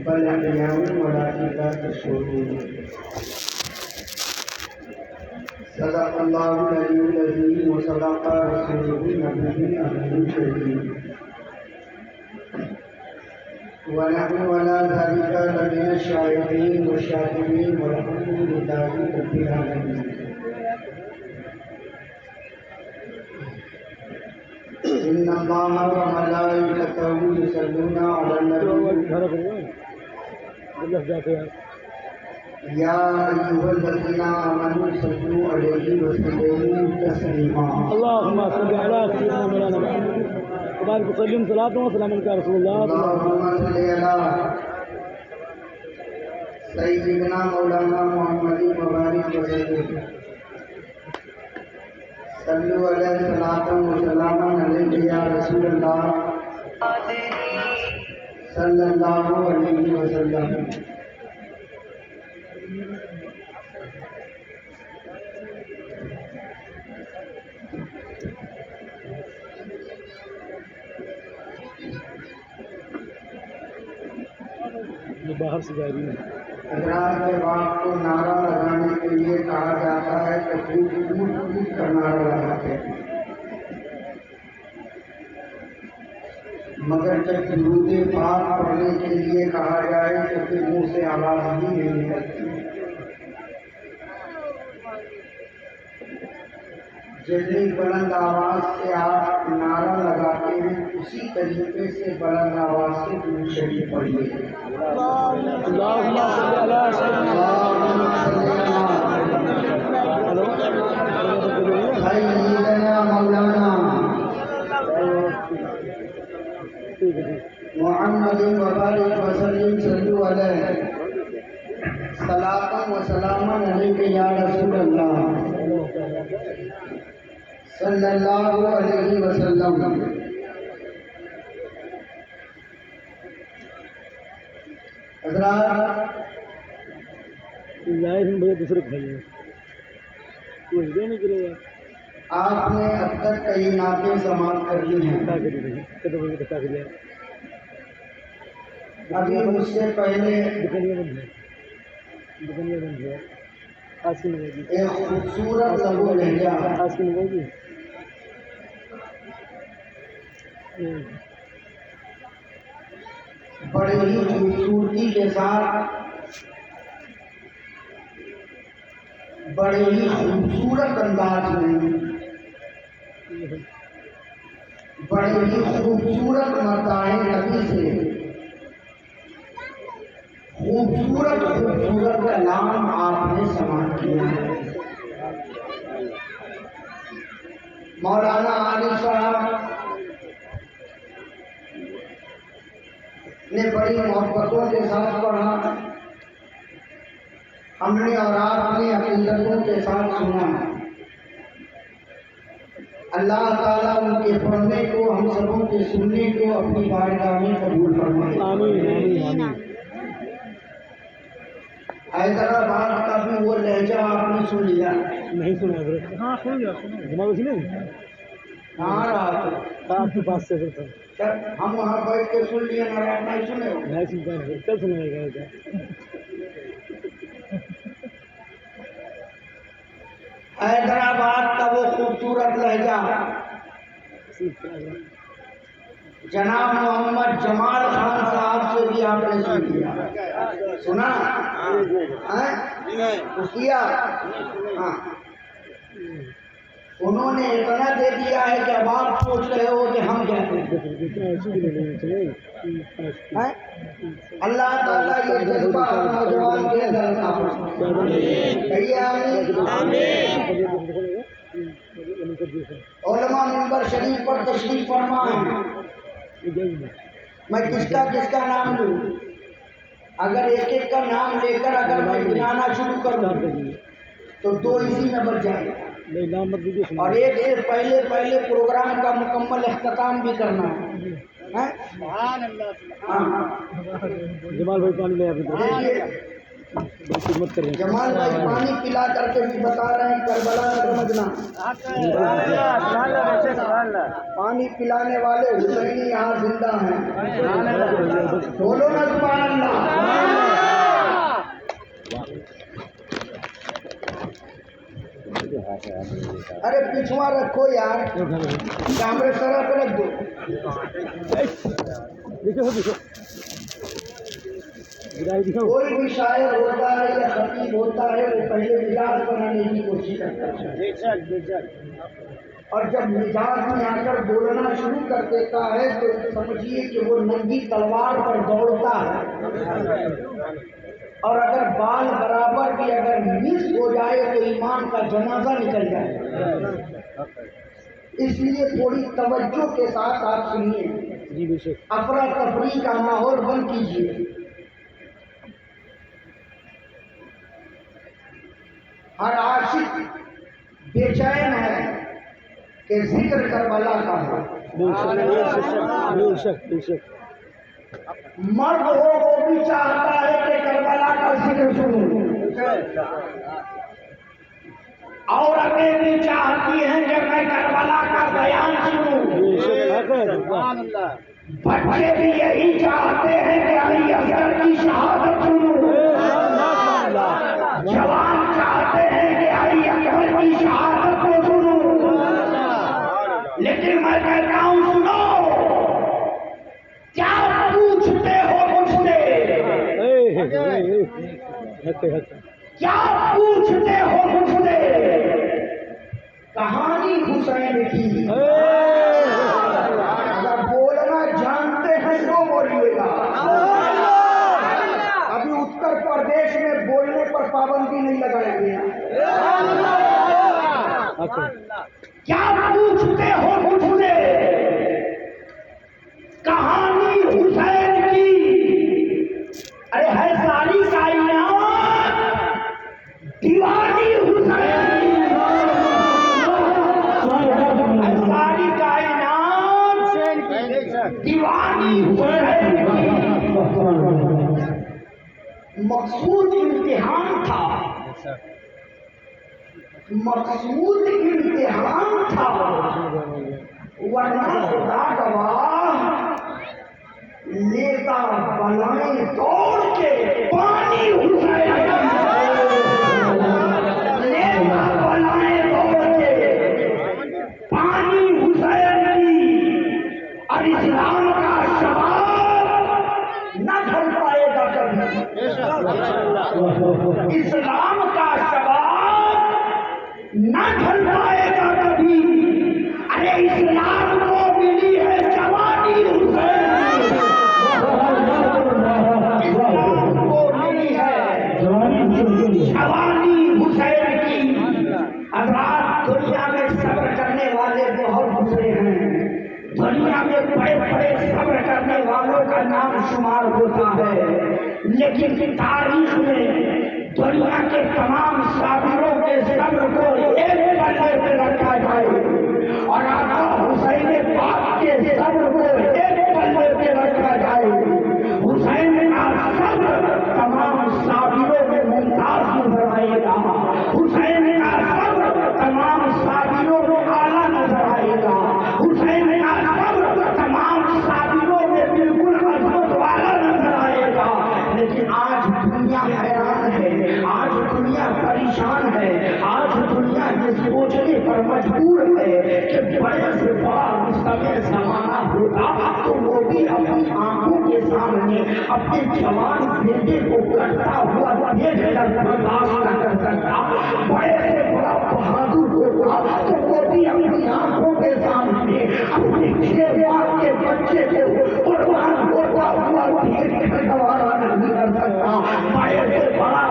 بل احیاء ولکن لا تشعرون صدق اللہ العلی العظیم وصدق رسولہ النبی الامین الکریم ونحن ولا ذلك لمن الشاهدين والشاكرين والحمد لله رب العالمين إن الله وملائكته يصلون على النبي يا أيها الذين آمنوا صلوا عليه وسلموا تسليما اللهم صل على سيدنا مولانا محمد وبارك وسلم صلاة وسلام على رسول الله. اللهم صل على سيدنا مولانا محمد وبارك وسلم صلوا عليه صلاة وسلام عليك يا رسول الله صلى الله عليه وسلم. باہر سے جاری ہے. حضرات کے باپ کو نعرہ لگانے کے لیے کہا جاتا ہے کہ خوب خوب خوب کا نعرہ لگاتے ہیں، مگر جب درود پاک پڑھنے کے لیے کہا جائے تو پھر منہ سے آواز ہی نہیں نکلتی. جتنی بلند آواز سے آپ نعرہ لگاتے ہیں اسی طریقے سے بلند آواز سے درود شریف پڑھیے. اللهم صل على سيدنا سيدنا مولانا محمد وبارك وسلم صلوا عليه صلاة وسلاما عليك يا رسول الله صلى الله عليه وسلم. حضرات ظاہر بھائی دوسرے کھائیے کوئی دے نہیں کرے گا. آپ نے اب تک کئی نعتیں سماعت کر لی ہیں. ابھی مجھ سے پہلے ایک خوبصورت لغو لہجہ بڑے ہی خوبصورتی کے ساتھ بڑے ہی خوبصورت انداز میں بڑے ہی خوبصورت مداح نبی سے خوبصورت کلام آپ نے سماعت کیا ہے. مولانا عالم صاحب نے بڑی محبتوں کے ساتھ پڑھا، ہم نے اور آپ نے عقیدتوں کے ساتھ سنا. اللہ تعالیٰ ان کے پڑھنے کو ہم سبوں کے سننے کو اپنی بارگاہ میں قبول فرمائے. آمین. حیدرآباد کا بھی وہ لہجہ آپ نے سن لیا؟ نہیں سنا حضرت. ہاں سن لیا. جماعت اسی نے کہاں رہا تو آپ کے پاس سے ہم وہاں بیٹھ کے سن لیے مگر آپ نہیں سنے ہو. نہیں سنتا کل سنائے گا. حیدرآباد کا وہ خوبصورت لہجہ جناب محمد جمال خان صاحب سے بھی آپ نے سن لیا. سنا کیا؟ ہاں انہوں نے اتنا دے دیا ہے کہ اب آپ سوچ رہے ہو کہ ہم کیا کریں. اللہ تعالیٰ یہ جذبہ نوجوان کے اندر عطا فرمائے. علماء منبر شریف پر تشریف فرمائیں. میں کس کا نام لوں؟ اگر ایک ایک کا نام لے کر اگر میں گنانا شروع کروں تو دو اسی میں بچ جائے گا. اور ایک سے پہلے پروگرام کا مکمل اختتام بھی کرنا ہے. جمال بھائی پانی لے جمال بھائی پانی پلا کر کے بھی بتا رہے ہیں کربلا نہ سمجھنا. پانی پلانے والے حسینی یہاں زندہ ہیں. بولو نا سبحان اللہ. ارے پیچھوا رکھو یار, کیمرے سرا پہ رکھ دو. کوئی بھی شاعر ہوتا ہے یا خطیب ہوتا ہے وہ پہلے مزاج بنانے کی کوشش کرتا ہے, اور جب مزاج میں آ کر بولنا شروع کر دیتا ہے تو سمجھیے کہ وہ ننگی تلوار پر دوڑتا ہے, اور اگر بال برابر بھی اگر مس ہو جائے تو ایمان کا جنازہ نکل جائے. اس لیے تھوڑی توجہ کے ساتھ آپ سنیے, افراتفری کا ماحول بند کیجیے. ہر عاشق بے چین ہے کہ ذکر کربلا کا ہو. مرد ہو وہ بھی چاہتا ہے کہ کربلا کا ذکر سنوں, عورتیں بھی چاہتی ہیں کہ میں کربلا کا بیان سنوں, بچے بھی یہی چاہتے ہیں کہ علی اصغر کی شہادت سنوں, جوان چاہتے ہیں کہ علی اکبر کی شہادت کو سنوں. لیکن میں کہتا ہوں سنو, کیا پوچھتے ہو مجھ سے, کیا پوچھتے ہو مجھ سے, کہانی حسین کی. اگر بولنا جانتے ہیں تو بولیے گا. ابھی اتر پردیش میں بولنے پر پابندی نہیں لگایا گیا. کیا پوچھتے ہو مجھ سے, کہانی حسین کی. ارے ہے ساری کائنات دیوانی حسین کی, ہے ساری کائنات دیوانی حسین کی. مقصود امتحان تھا, مقصود امتحان تھا, ورنہ خدا گواہ لیتا بلائیں توڑ کے پانی حسین, لیتا بلائیں توڑ کے پانی حسین کی. اور اسلام کا شباب نہ ڈھل پائے گا کبھی, اسلام کا شباب نہ ڈھل پائے گا کبھی. ارے اسلام کو ملی ہے جوانی حسین, اسلام کو ملی ہے جوانی حسین کی. حضرات دنیا میں صبر کرنے والے بہت گزرے ہیں, دنیا میں بڑے بڑے صبر کرنے والوں کا نام شمار ہوتا ہے, لیکن تاریخ میں دنیا کے تمام صابروں کے صبر کو ایک پلے پہ رکھا جائے, اور آقا حسین پاک کے صبر کو ایک پلے پہ رکھا جائے. حسین کا صبر تمام صابروں میں ممتاز نظر آئے گا, حسین کا صبر تمام صابروں کو اعلیٰ نظر آئے گا, حسین کا صبر تمام صابروں میں بالکل عظمت والا نظر آئے گا. لیکن آج دنیا حیران ہے, آج دنیا پریشان ہے, آج دنیا یہ سوچنے پر مجبور ہے کہ بڑے سے بڑا مستقبل زمانہ ہوتا تو وہ بھی اپنی آنکھوں کے سامنے اپنے جوان بیٹے کو کرتا ہوا دیکھ کر برداشت نہ کر سکتا. بڑے سے بڑا بہادر ہوتا تو وہ بھی اپنی آنکھوں کے سامنے اپنے چھ کے بچے کو قربان ہوتا ہوا دیکھ کر گوارا نہیں کر سکتا. بڑے سے بڑا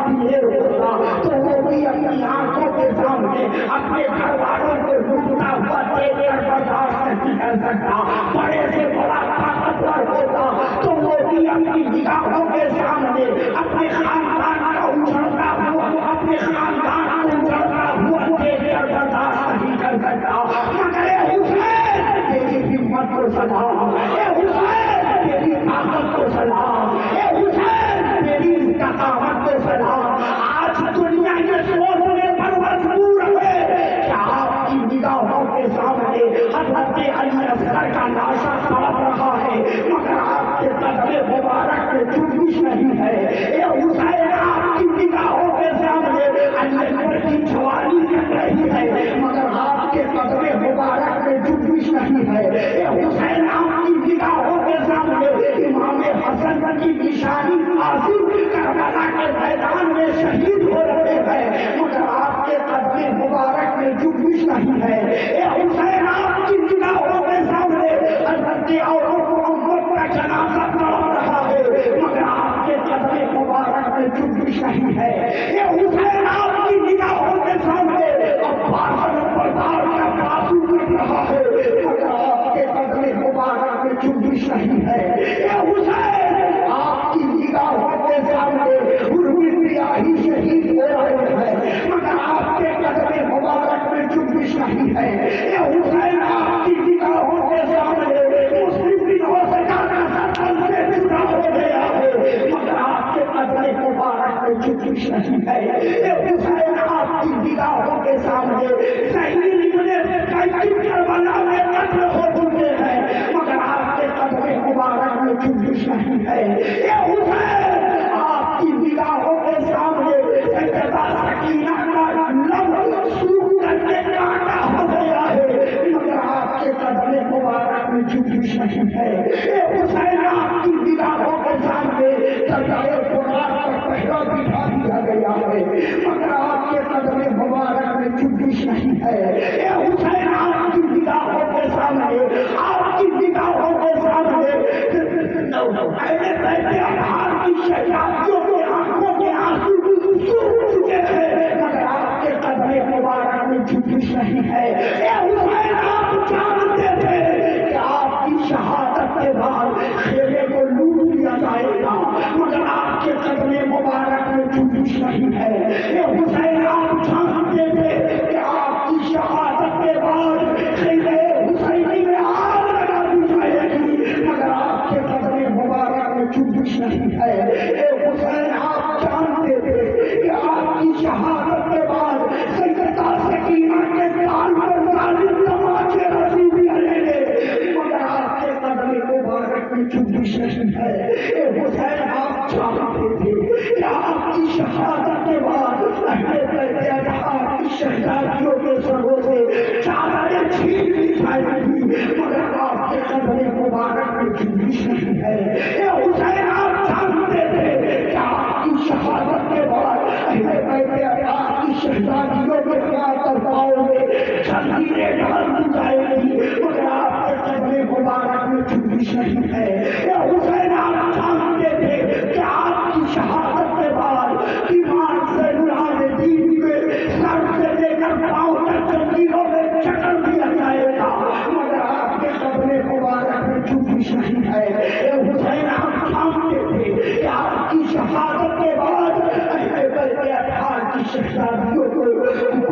دیر ہوتا تو وہ بھی اپنی آنکھوں کے سامنے اپنے گھر والوں کو ڈوبتا ہوا دیکھ کر برداشت نہیں کر سکتا. بڑے سے بڑا طاقتور ہوتا تو وہ بھی اپنی نگاہوں کے سامنے اپنے خاندان کا اجڑتا ہوا, اپنے خاندان کو اجڑتا ہوا دیکھ کر برداشت نہیں کر سکتا. مگر حسین تیری ہمت کو سلام, اے حسین تیری طاقت کو سلام, اے حسین تیری استقامت کو سلام. آج دنیا یہ سوچنے پر مجبور ہے کہ آپ کی نگاہوں کے سامنے حضرت علی اصغر کا لاشا اے حسین آپ کی نگاہوں کے سامنے امام حسن کی نشانی عظیم کربلا کے میدان میں شہید ہو رہے ہیں، مگر آپ کے قدم مبارک میں جنبش نہیں ہے۔ اے حسین آپ کی نگاہوں کے سامنے حضرت اور محمد کا جنازہ پڑھ رہا ہے، مگر آپ کے قدم مبارک میں جنبش نہیں ہے۔ اے حسین آپ کی نگاہوں کے سامنے عباس بردار کا بازو کٹ رہا ہے، مگر آپ کے قدم مبارک میں جنبش نہیں ہے۔ اے حسین آپ کی نگاہوں کے سامنے ہی شہید ہو رہے ہیں، مگر آپ کے قدم مبارک میں جنبش نہیں ہے۔ اے حسین آپ کی نگاہوں کے سامنے مسلم دنوں سے جانا سطل سے جدا ہو گیا ہے، مگر آپ کے قدم مبارک میں جنبش نہیں ہے۔ اے حسین آپ کی نگاہوں کے سامنے سہیل ابن قیس کربلا میں قتل ہو چکے ہیں، مگر آپ کے قدم مبارک میں جنبش نہیں ہے۔ اے حسین آپ کی نگاہوں کے سامنے سیدہ سکینہ کا لب سوکھ کر کے کانٹا ہو گیا ہے، مگر آپ کے قدم مبارک میں جنبش نہیں ہے۔ اے حسین آپ کی نگاہوں کے سامنے سجائے قرآن کا پہرا بٹھا دیا گیا ہے، مگر آپ کے قدم مبارک میں جنبش نہیں ہے۔ اے حسین آپ کی نگاہوں کے سامنے، آپ کی نگاہوں کے سامنے پہلے پہلے اپہار کی شہزادیوں کے آنکھوں کے آنسو سوکھ چکے ہیں، مگر آپ کے قدم مبارک میں جنبش نہیں ہے۔ اے حسین آپ جانتے تھے کہ آپ کی شہادت کے بعد خیمے کو لوٹ لیا جائے گا، مگر آپ کے قدم مبارک میں جنبش نہیں ہے۔ اے حسین آپ جانتے تھے کہ آپ کی شہادت کے بعد خیمے حسینی میں آگ لگا دی جائے گی، مگر آپ کے قدم مبارک میں جنبش نہیں ہے۔ اے حسین آپ جانتے تھے کہ آپ کی شہادت کے بعد سیدہ سکینہ کے کان پر ظالم تماچے رسی بھی رہیں گے، مگر آپ کے قدم مبارک میں جنبش نہیں ہے۔ اے حسین آپ جانتے تھے کہ آپ کی شہادت کے بعد اہل بیت اطہار کی شہزادیوں کے سروں سے چادریں چھین لی جائیں گی، مگر آپ کے قدم مبارک میں جنبش نہیں ہے۔ اے حسین آپ جانتے تھے کہ آپ کی شہادت کے بعد اہل بیت اطہار کی شہزادیوں کے کر پاؤں گے جنگیریں ڈال دی جائیں گی، مگر آپ کے قدم مبارک میں جنبش نہیں ہے۔ اے حسین آپ جانتے تھے کہ آپ کی شہادت کے بعد ایمان سے العابدین کے سر سے لے کر پاؤں تک جنگیروں میں چکر دیا جائے گا، مگر آپ کے قدم مبارک میں جنبش نہیں ہے۔ اے حسین آپ جانتے تھے کہ آپ کی شہادت کے بعد اہل بیت اطہار کی شہزادیوں کو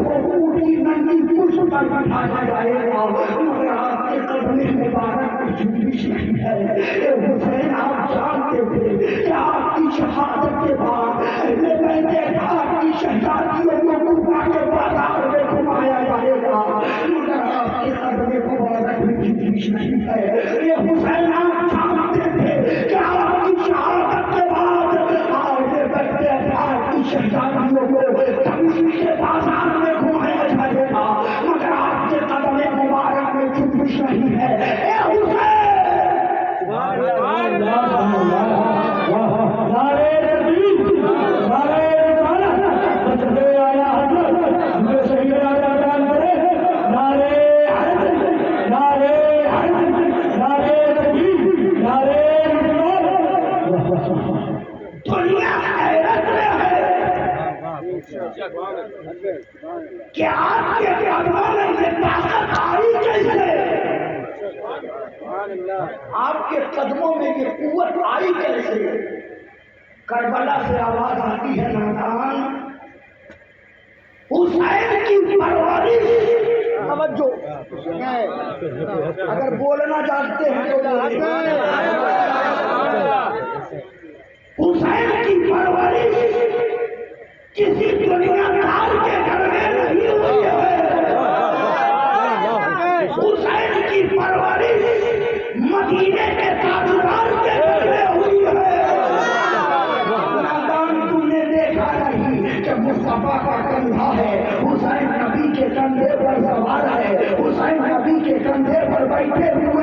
اونٹی ننگی پشت پر بٹھایا جائے گا، مگر آپ کے قدم مبارک میں جنبش نہیں ہے۔ اے حسین آپ جانتے تھے کہ آپ کی شہادت کے بعد اہل بیت اطہار کی شہزادیوں کو کوفہ کے بازار میں گھمایا جائے گا، مگر آپ کے قدم مبارک میں جنبش نہیں ہے۔ اے حسین آپ جانتے تھے کہ آپ کی شہادت کے بعد اہل بیت اطہار کی شہزادیوں کو دمشق کے بازار میں گھمایا جائے گا، مگر آپ کے قدم مبارک میں جنبش نہیں ہے۔ اے حسین کہ آپ کے قدموں میں یہ طاقت آئی کیسے؟ آپ کے قدموں میں یہ قوت آئی کیسے؟ کربلا سے آواز آتی ہے نادان حسین کی پرورش، توجہ اگر بولنا جانتے ہیں تو حسین کی پرورش کسی دنیا دار کے گھر میں نہیں ہوئی ہے۔ حسین کی پرورش مدینے کے تاجدار کے گھر میں ہوئی ہے۔ نادان تم نے دیکھا نہیں کہ مصطفیٰ کا کندھا ہے، حسین نبی کے کندھے پر سوار ہے، حسین نبی کے کندھے پر بیٹھے ہوئے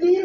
3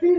3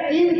3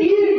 3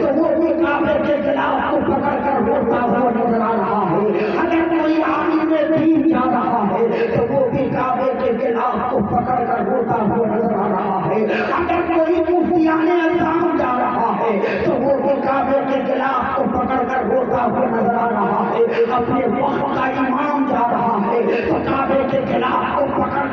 تو وہ بھی کعبے کے غلاف کو پکڑ کر روتا ہوا نظر آ رہا ہے. اگر کوئی آگے میں دین جا رہا ہے تو وہ بھی کعبے کے غلاف کو پکڑ کر روتا ہوا نظر آ رہا ہے. اگر کوئی مفتیان اعظم جا رہا ہے تو وہ بھی کعبے کے غلاف کو پکڑ کر روتا ہوا نظر آ رہا ہے. اپنے وقت کا امام جا رہا ہے تو کعبے کے خلاف کو پکڑ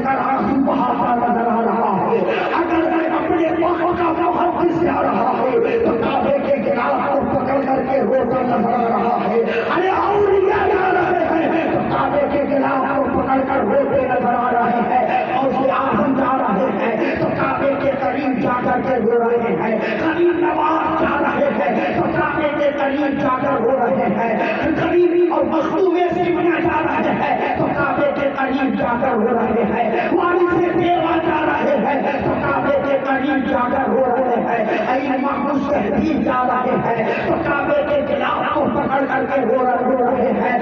کر آنسو بہاتا نظر آ رہا ہے. اگر اپنے وقت کا محدث جا رہا ہے تو کعبے کے خلاف کو پکڑ کر کے روتا نظر آ رہا ہے. ارے اولیاء جا رہے ہیں تو کعبے کے خلاف کو پکڑ کر روتے نظر آ رہے ہیں. اور اعظم جا رہے ہیں تو کعبے کے قریب جا کر کے رو رہے ہیں. غریب نواز جا رہے ہیں تو کعبے کے قریب جا کر رو رہے ہیں. غریبی اور مخدومے سے بنا جا رہے ہیں تو کعبے کے قریب جا کر رو رہے ہیں. وارث سے بیوہ جا رہے ہیں تو کعبے کے قریب جا کر رو رہے ہیں. ائمہ مجتہدین جا رہے ہیں تو کعبے کے خلاف کو پکڑ کر کے رو رہے ہیں.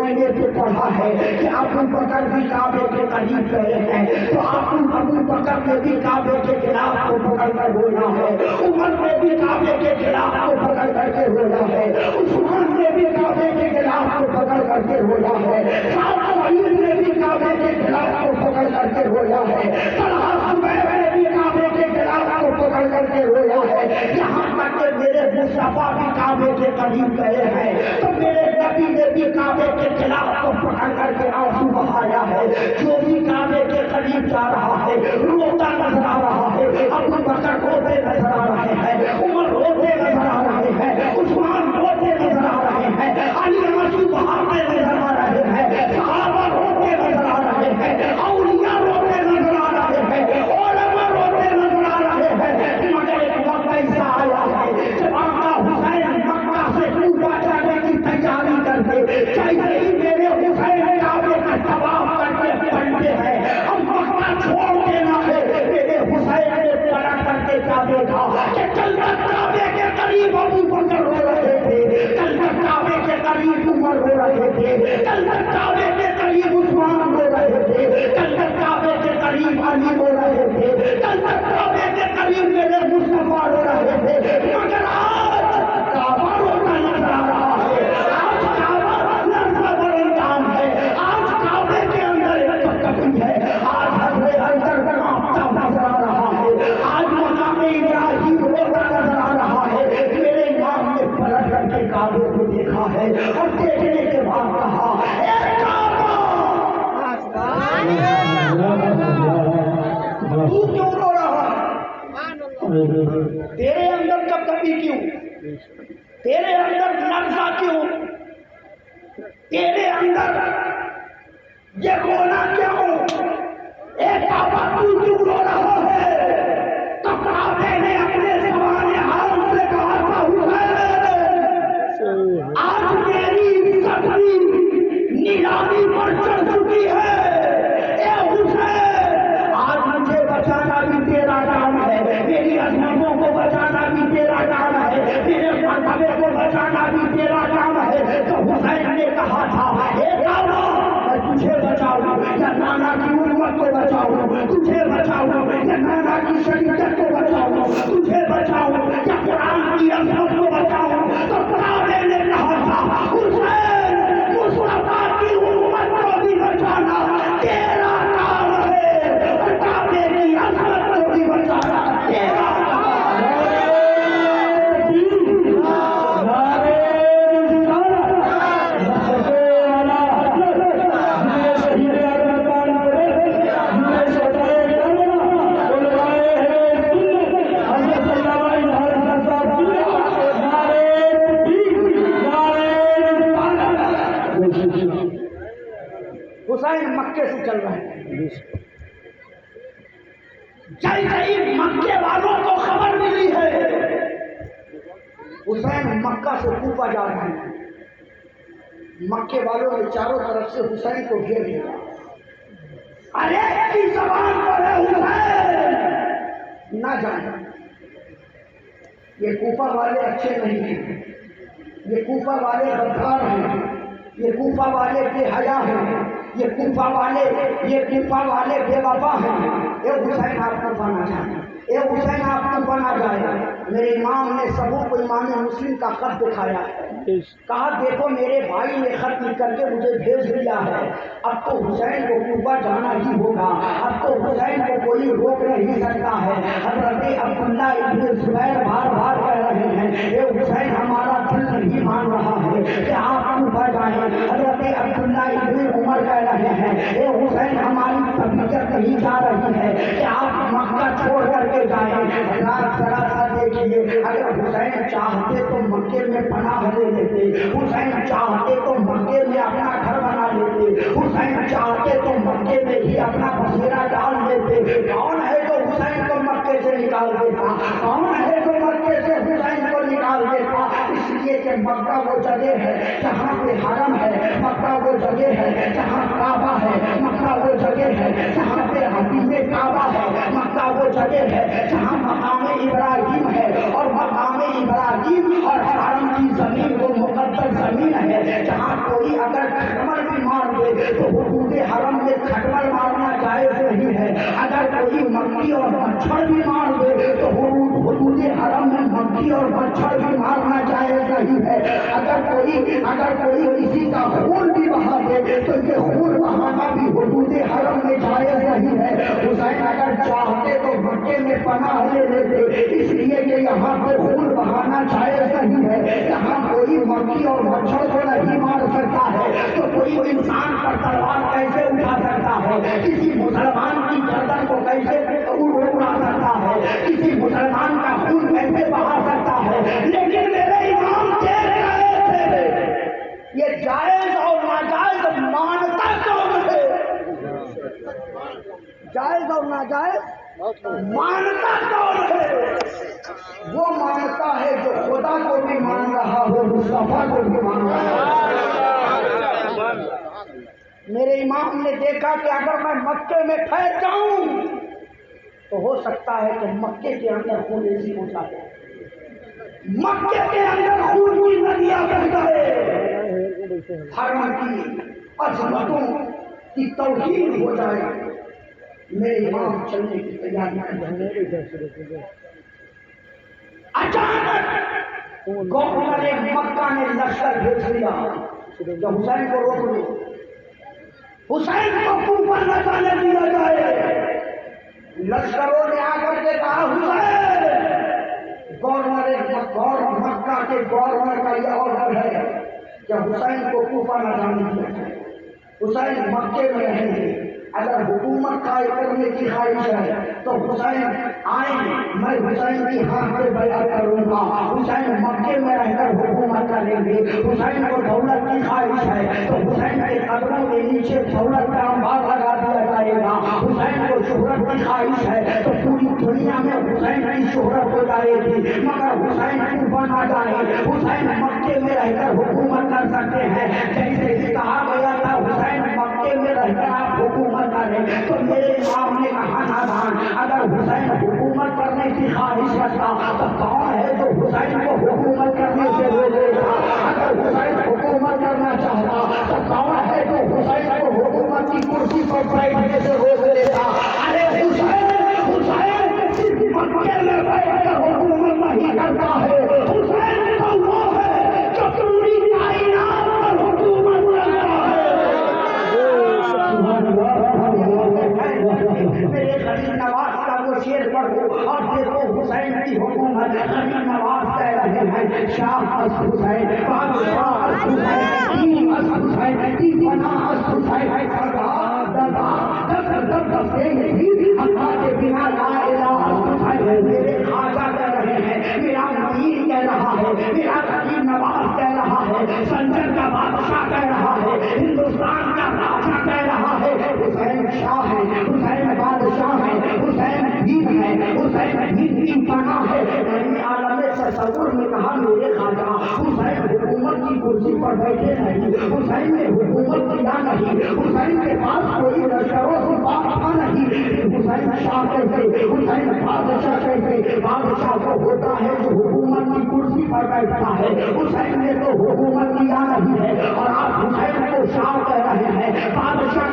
میں نے تو پڑھا ہے کہ ابو بکر بھی کعبے کے قریب گئے ہیں تو ابو بکر نے بھی کعبے کے خلاف کو پکڑ کر رونا ہے. عمر نے بھی کعبے کے خلاف کو پکڑ کر کے رونا ہے. عثمان نے بھی کعبے کے خلاف کو پکڑ کر کے رونا ہے. علی نے بھی کعبے کے خلاف کو پکڑ کر کے رونا ہے. طلحہ زبیر نے بھی کعبے کے خلاف کو پکڑ کر کے رونا ہے. یہاں تک کہ میرے مصطفیٰ بھی کعبے کے قریب گئے ہیں تو میرے نبی نے بھی کعبے کے خلاف کو پکڑ کر کے آنسو بہایا ہے. جو بھی کعبے کے قریب جا رہا ہے روتا نظر آ رہا ہے. ابو بکر روتے نظر آ رہے ہیں. عمر روتے نظر آ رہے ہیں. عثمان روتے نظر آ رہے ہیں. علی آنسو بہاتے نظر آ رہے ہیں. صحابہ روتے نظر آ رہے ہیں. اولیاء روتے نظر آ رہے ہیں. علماء روتے نظر آ رہے ہیں. مگر ایک وقت ایسا آیا ہے جب آقا حسین مکہ سے کوفہ جانے کی تیاری کرتے جیسے ہی میرے حسین کعبے کا طواف کرتے پڑھتے ہیں ہم مکہ چھوڑ دینا ہے. میرے حسین نے پڑا کر کے کیا دیکھا کہ کل تک کعبے کے قریب ابو بکر رو رہے تھے, کل تک کعبے کے قریب عمر رو رہے تھے, کل تک کعبے کے قریب عثمان رو رہے تھے, کل تک کعبے کے قریب علی رو رہے تھے, کل تک کعبے کے قریب میرے مصطفیٰ رو رہے تھے. مگر آج کعبہ روتا نظر آ رہا ہے. آج کعبہ لرزہ بر اندام ہے. آج کعبے کے اندر کبھی ہے. آج حضرت اندر کانپتا نظر آ رہا ہے. آج مقام ابراہیم روتا نظر آ رہا ہے. میرے امام نے پلٹ کر کے کعبے کو دیکھا ہے اور دیکھنے کے بعد کہا اے کعبہ تو کیوں رو رہا ہے؟ تیرے اندر کبھی کیوں, تیرے اندر لرزہ کیوں, تیرے اندر یہ رونا کیوں؟ اے کعبہ تو کیوں رو رہا ہے؟ تو کعبے نے اپنے زبان حال سے کہا تھا حسین آج میری سختی نیلامی پر چڑھ چکی ہے. اے حسین آج مجھے بچانا بھی تیرا کام ہے, میری عظمتوں کو بچانا بھی تیرا کام ہے, میرے مرتبے کو بچانا بھی تیرا کام ہے. تو حسین نے کہا تھا اے کعبہ میں تجھے بچاؤں یا نانا کی امت کو بچاؤں, تجھے بچاؤں یا نانا کی شریعت کو بچاؤں, تجھے بچاؤں یا قرآن کی عظمت کو بچاؤں. تو کعبے نے کہا تھا حسین مصطفیٰ کی امت کو بھی بچانا تیرا کام ہے, اور کعبے کی عظمت کو بھی بچانا تیرا کام ہے. حسین مکے سے چل رہے ہیں. جیسے ہی مکے والوں کو خبر ملی ہے حسین مکہ سے کوفہ جا رہے ہیں. مکے والوں نے چاروں طرف سے حسین کو گھیر لیا. ارے کی زبان پر ہے حسین نہ جانا, یہ کوفہ والے اچھے نہیں ہیں, یہ کوفہ والے غدار ہیں, یہ کوفہ والے بے حیا ہیں, یہ کوفہ والے بے وفا ہیں. اے حسین آپ کوفہ نہ جائیں، اے حسین آپ کوفہ نہ جائیں. میرے امام نے سبوں کو امام مسلم کا خط دکھایا، کہا دیکھو میرے بھائی نے خط لکھ کر کے مجھے بھیج دیا ہے، اب تو حسین کو کوفہ جانا ہی ہوگا، اب تو حسین کو کوئی روک نہیں سکتا ہے. حضرت عبداللہ ابن زبیر بار بار کہہ رہے ہیں اے حسین ہمارا دل نہیں مان رہا ہے کہ آپ کوفہ جائیں. حضرت عبداللہ ابن عمر کہہ رہے ہیں اے حسین ہماری طبیعت نہیں جا رہی ہے کہ آپ مکہ چھوڑ کر کے جائیں. ذرا سا دیکھیے، اگر حسین چاہتے تو مکے میں پناہ لے لیتے، حسین چاہتے تو مکے میں اپنا گھر بنا لیتے، حسین چاہتے تو مکے میں ہی اپنا بسیرا ڈال لیتے. کون ہے جو حسین کو مکے سے نکال دیتا؟ کون ہے جو مکے سے حسین کو نکال دیتا؟ اس لیے کہ مکہ وہ جگہ ہے جہاں پہ حرم ہے، مکہ وہ جگہ ہے جہاں کعبہ ہے، مکہ وہ جگہ ہے جہاں پہ حتیم کعبہ ہے، مکہ وہ جگہ ہے جہاں مقام ابراہیم ہے، اور مقام ابراہیم اور حرم کی زمین وہ مقدس زمین ہے جہاں کوئی اگر کھٹمل بھی مار دے تو حدود حرم میں کھٹمل مارنا جائز نہیں ہے. اگر کوئی مکھی اور مچھر بھی مار دے تو حدود حرم میں مکھی اور مچھر بھی مارنا جائز نہیں ہے. اگر کوئی کسی کا خون بھی بہا دے تو یہ خون بہانا بھی حدود حرم میں جائز نہیں ہے. حسین اگر چاہتے تو مکے میں پناہ لے لیتے، اس لیے کہ یہاں پہ خون بہانا جائز نہیں ہے. یہاں کوئی مکھی اور مچھر کو نہیں مار سکتا ہے تو کوئی انسان پر تلوار کیسے اٹھا سکتا ہے؟ کسی مسلمان کی گردن کو کیسے اڑا سکتا ہے؟ کسی مسلمان کا خون کیسے بہا سکتا ہے؟ لیکن میرے امام کہہ رہے تھے یہ جائز اور ناجائز مانتا کون ہے؟ جائز اور ناجائز مانتا کون ہے؟ وہ مانتا ہے جو خدا کو بھی مان رہا ہو، مصطفیٰ کو بھی مان رہا ہو. میرے امام نے دیکھا کہ اگر میں مکے میں ٹھہر جاؤں تو ہو سکتا ہے کہ مکے کے اندر خون ایسی ہو جائے، مکے کے اندر خون کی ندیاں بہ جائے، حرم کی عظمتوں کی توہین ہو جائے. میرے امام چلنے کی تیاری کرتے. اچانک گورنر مکہ نے لشکر بھیج دیا کہ حسین کو روک لو، حسین کو کوفہ نہ جانے دیا جائے. لشکروں نے آ کر کے کہا حسین، مکہ کے گورنر کا یہ آرڈر ہے کہ حسین کو کوفہ نہ جانے دیا جائے، حسین مکے میں رہیں گے. اگر حکومت قائم کرنے کی خواہش ہے تو حسین آئیں، میں حسین کی ہاتھ پہ بیعت کروں گا، حسین مکے میں رہ کر حکومت کریں گے. حسین کو دولت کی خواہش ہے تو حسین کے قدموں کے نیچے دولت کا انبار لگا دیا جائے گا. حسین کو شہرت کی خواہش ہے تو پوری دنیا میں حسین کی شہرت ہو جائے گی. مگر حسین کوفہ نہ جائے، حسین مکے میں رہ کر حکومت کر سکتے ہیں. جیسے ہی کہا گیا تھا حسین مکے میں رہ کر آپ حکومت کریں تو میرے امام نے کہا نادان، اگر حسین حکومت کرنے کی خواہش رکھتا تو کون ہے جو حسین کو حکومت کرنے سے روکے گا؟ اگر حسین حکومت کرنا چاہتا تو کون ہے جو حسین کو حکومت کی کرسی پر بیٹھنے سے روک دیتا؟ ارے حسین مکے میں بیٹھ کر حکومت نہیں کرتا ہے، حسین تو وہ ہے جو پوری کائنات پر حکومت کرتا ہے. میرے خلیل نواز کا وہ شعر پڑھو اور دیکھو حسین کی حکومت. خلیل نواز کہہ رہے ہیں شاہ از حسین، بادشاہ از حسین، دین از حسین، دیوانہ از حسین، سردار دردہ کے بنا لا الہ از حسین. میرے خواجہ کہہ رہے ہیں، میرا میر کہہ رہا ہے، میرا خلیل نواز کہہ رہا ہے، سنجر کا بادشاہ کہہ رہا ہے، ہندوستان کا راجا کہہ رہا ہے حسین شاہ ہے، حسین بادشاہ ہے، حسین دین ہے، حسین دین کی پناہ ہے. یعنی عالم تصور میں کہا میرے خواجہ حسین حکومت کی کرسی پر بیٹھے نہیں، حسین نے حکومت کیا نہیں، حسین کے پاس کوئی لشکروں سے بات تھا نہیں. حسین شاہ کیسے، حسین بادشاہ کیسے؟ بادشاہ تو ہوتا ہے جو حکومت کی کرسی پر بیٹھتا ہے. حسین نے تو حکومت کیا نہیں ہے اور آپ حسین کو شاہ کہہ رہے ہیں، بادشاہ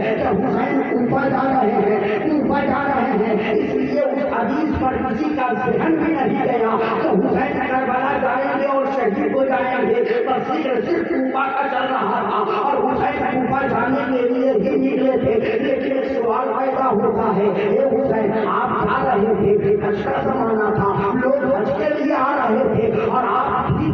کہ حسین کوفہ جا رہے ہیں، کوفہ جا رہے ہیں، اس لیے اس حدیث پر کسی کا ذہن بھی نہیں گیا کہ حسین کربلا جائیں گے اور شہید ہو جائیں گے، بس صرف کوفہ کا چل رہا تھا اور حسین کوفہ جانے کے لیے ہی نکلے تھے۔ لیکن ایک سوال پیدا ہوتا ہے، اے حسین آپ آ رہے تھے، حج کا زمانہ تھا، لوگ حج کے لیے آ رہے تھے اور آپ بھی